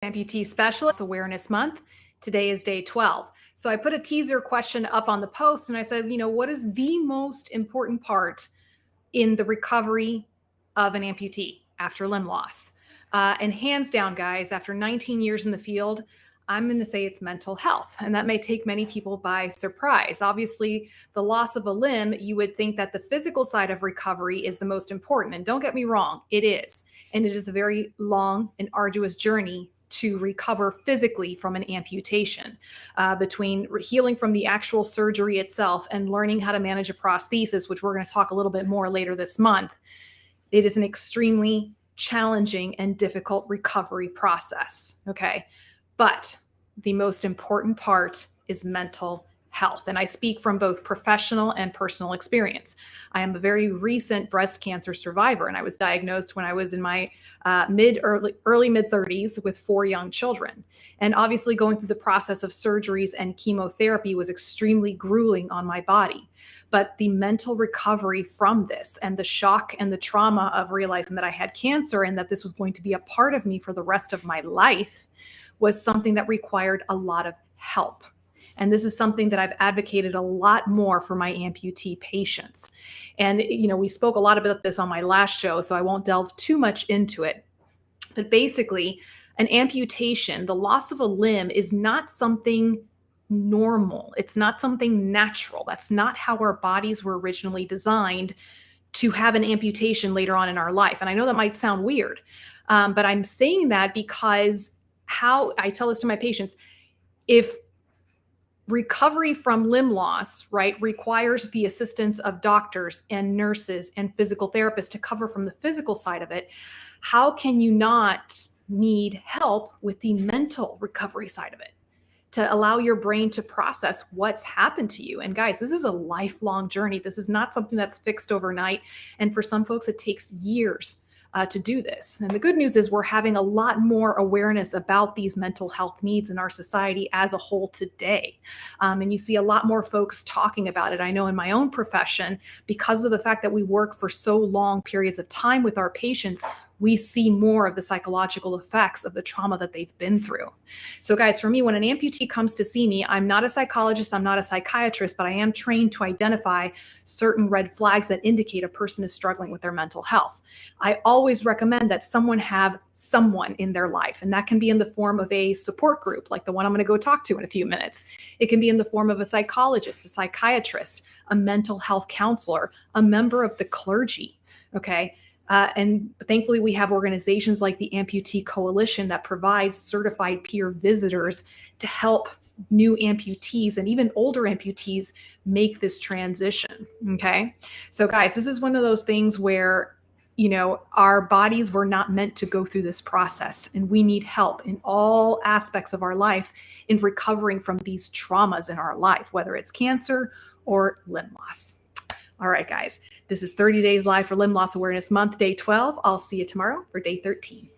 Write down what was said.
Amputee Specialist Awareness Month. Today is day 12. So I put a teaser question up on the post and I said, what is the most important part in the recovery of an amputee after limb loss? And hands down, guys, after 19 years in the field, I'm going to say it's mental health. And that may take many people by surprise. Obviously, the loss of a limb, you would think that the physical side of recovery is the most important. And don't get me wrong, it is. And it is a very long and arduous journey to recover physically from an amputation, between healing from the actual surgery itself and learning how to manage a prosthesis, which we're going to talk a little bit more later this month. It is an extremely challenging and difficult recovery process. Okay. But the most important part is mental health. And I speak from both professional and personal experience. I am a very recent breast cancer survivor, and I was diagnosed when I was in my early mid 30s with 4 young children. And obviously going through the process of surgeries and chemotherapy was extremely grueling on my body. But the mental recovery from this and the shock and the trauma of realizing that I had cancer and that this was going to be a part of me for the rest of my life was something that required a lot of help. And this is something that I've advocated a lot more for my amputee patients. And, we spoke a lot about this on my last show, so I won't delve too much into it. But basically, an amputation, the loss of a limb, is not something normal. It's not something natural. That's not how our bodies were originally designed to have an amputation later on in our life. And I know that might sound weird, but I'm saying that because how I tell this to my patients, if recovery from limb loss, right, requires the assistance of doctors and nurses and physical therapists to cover from the physical side of it, how can you not need help with the mental recovery side of it to allow your brain to process what's happened to you? And guys, this is a lifelong journey. This is not something that's fixed overnight. And for some folks, it takes years to do this. And the good news is we're having a lot more awareness about these mental health needs in our society as a whole today. And you see a lot more folks talking about it. I know in my own profession, because of the fact that we work for so long periods of time with our patients, we see more of the psychological effects of the trauma that they've been through. So guys, for me, when an amputee comes to see me, I'm not a psychologist, I'm not a psychiatrist, but I am trained to identify certain red flags that indicate a person is struggling with their mental health. I always recommend that someone have someone in their life, and that can be in the form of a support group, like the one I'm going to go talk to in a few minutes. It can be in the form of a psychologist, a psychiatrist, a mental health counselor, a member of the clergy, okay? And thankfully, we have organizations like the Amputee Coalition that provide certified peer visitors to help new amputees and even older amputees make this transition. Okay. So guys, this is one of those things where, our bodies were not meant to go through this process, and we need help in all aspects of our life in recovering from these traumas in our life, whether it's cancer or limb loss. All right, guys, this is 30 Days Live for Limb Loss Awareness Month, day 12. I'll see you tomorrow for day 13.